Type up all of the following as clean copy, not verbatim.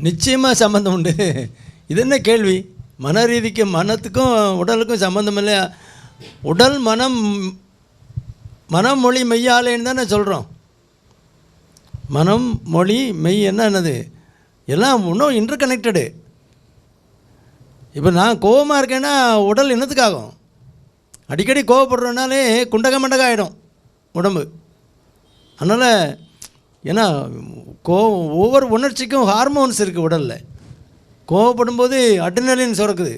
நிச்சயமாக சம்மந்தம் உண்டு. இது என்ன கேள்வி? மன ரீதிக்கு மனத்துக்கும் உடலுக்கும் சம்மந்தம் இல்லையா? உடல் மனம் மனம் மொழி மெய்யாலேன்னு தானே சொல்கிறோம். மனம் மொழி மெய் என்னது எல்லாம் இன்னும் இன்டர் கனெக்டடு. இப்போ நான் கோபமாக இருக்கேன்னா உடல் என்னத்துக்காகும்? அடிக்கடி கோவப்படுறதுனாலே குண்டக மண்டகம் ஆகிடும் உடம்பு. அதனால் ஏன்னா ஒவ்வொரு உணர்ச்சிக்கும் ஹார்மோன்ஸ் இருக்குது உடலில். கோவப்படும்போது அட்ரினலின் சுரக்குது.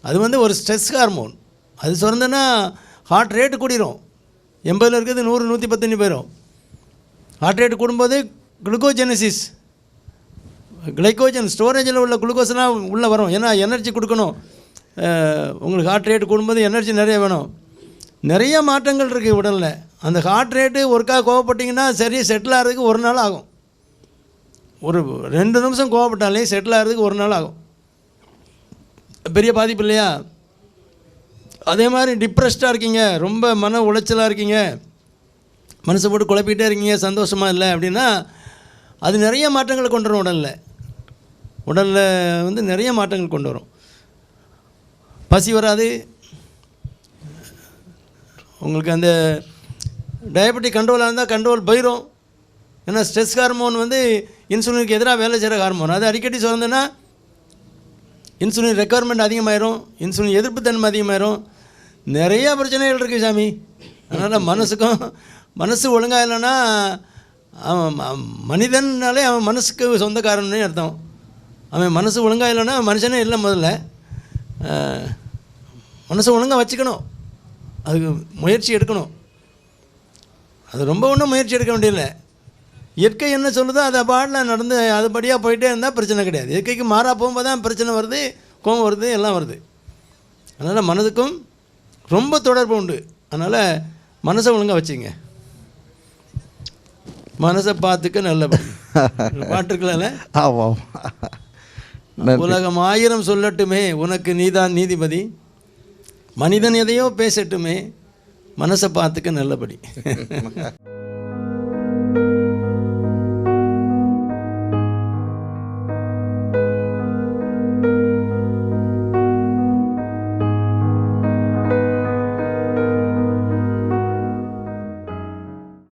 அது ஒரு ஸ்ட்ரெஸ் ஹார்மோன். அது சுரந்தனா ஹார்ட் ரேட்டு கூடிரும். 80 இருக்கிறது 100 110 போயிடும். ஹார்ட் ரேட்டு கூடும்போது குளுக்கோஜெனசிஸ், கிளைக்கோஜன் ஸ்டோரேஜில் உள்ள குளுக்கோஸ்லாம் உள்ளே வரும். ஏன்னா எனர்ஜி கொடுக்கணும். உங்களுக்கு ஹார்ட் ரேட்டு கூடும்போது எனர்ஜி நிறைய வேணும். நிறைய மாற்றங்கள் இருக்குது உடலில். அந்த ஹார்ட் ரேட்டு ஒருக்காக கோவப்பட்டிங்கன்னா சரி செட்டில் ஆகிறதுக்கு ஒரு நாள் ஆகும். ஒரு 2 நிமிஷம் கோவப்பட்டாலே செட்டில் ஆகிறதுக்கு ஒரு நாள் ஆகும். பெரிய பாதிப்பு இல்லையா? அதே மாதிரி டிப்ரெஸ்டாக இருக்கீங்க, ரொம்ப மன உளைச்சலாக இருக்கீங்க, மனசை போட்டு குழப்பிக்கிட்டே இருக்கீங்க, சந்தோஷமாக இல்லை அப்படின்னா அது நிறைய மாற்றங்களை கொண்டு வரும். உடலில் நிறைய மாற்றங்கள் கொண்டு வரும். பசி வராது. உங்களுக்கு அந்த டயபெட்டிக் கண்ட்ரோலாக இருந்தால் கண்ட்ரோல் போயிடும். ஏன்னா ஸ்ட்ரெஸ் ஹார்மோன் இன்சுலினுக்கு எதிராக வேலை செய்கிற ஹார்மோன். அது அடிக்கடி சுரந்தனா இன்சுலின் ரெக்குவயர்மெண்ட் அதிகமாயிரும், இன்சுலின் எதிர்ப்பு தன்மை அதிகமாயிரும். நிறையா பிரச்சனைகள் இருக்குது சாமி. அதனால் மனசு ஒழுங்காக இல்லைன்னா அவன் மனிதன்னாலே அவன் மனசுக்கு சொந்தக்காரன்னு அர்த்தம். அவன் மனசு ஒழுங்காக இல்லைன்னா மனுஷனே இல்லை. முதல்ல மனசை ஒழுங்காக வச்சுக்கணும், அதுக்கு முயற்சி எடுக்கணும். அது ரொம்ப ஒன்றும் முயற்சி எடுக்க வேண்டியதில்லை. இயற்கை என்ன சொல்லுதோ அதை பாட்டில் நடந்து அதுபடியாக போயிட்டே இருந்தால் பிரச்சனை கிடையாது. இயற்கைக்கு மாறாக போகும்போது தான் பிரச்சனை வருது, கோபம் வருது, எல்லாம் வருது. அதனால் மனதுக்கும் ரொம்ப தொடர்பு உண்டு. அதனால் மனசை ஒழுங்காக வச்சுங்க. மனசை பார்த்துக்க நல்லபடி பாட்டு இருக்கல. ஆமாம். உலகம் 1000 சொல்லட்டுமே உனக்கு நீதான் நீதிபதி, மனிதன் எதையோ பேசட்டுமே மனசை பார்த்துக்க நல்லபடி.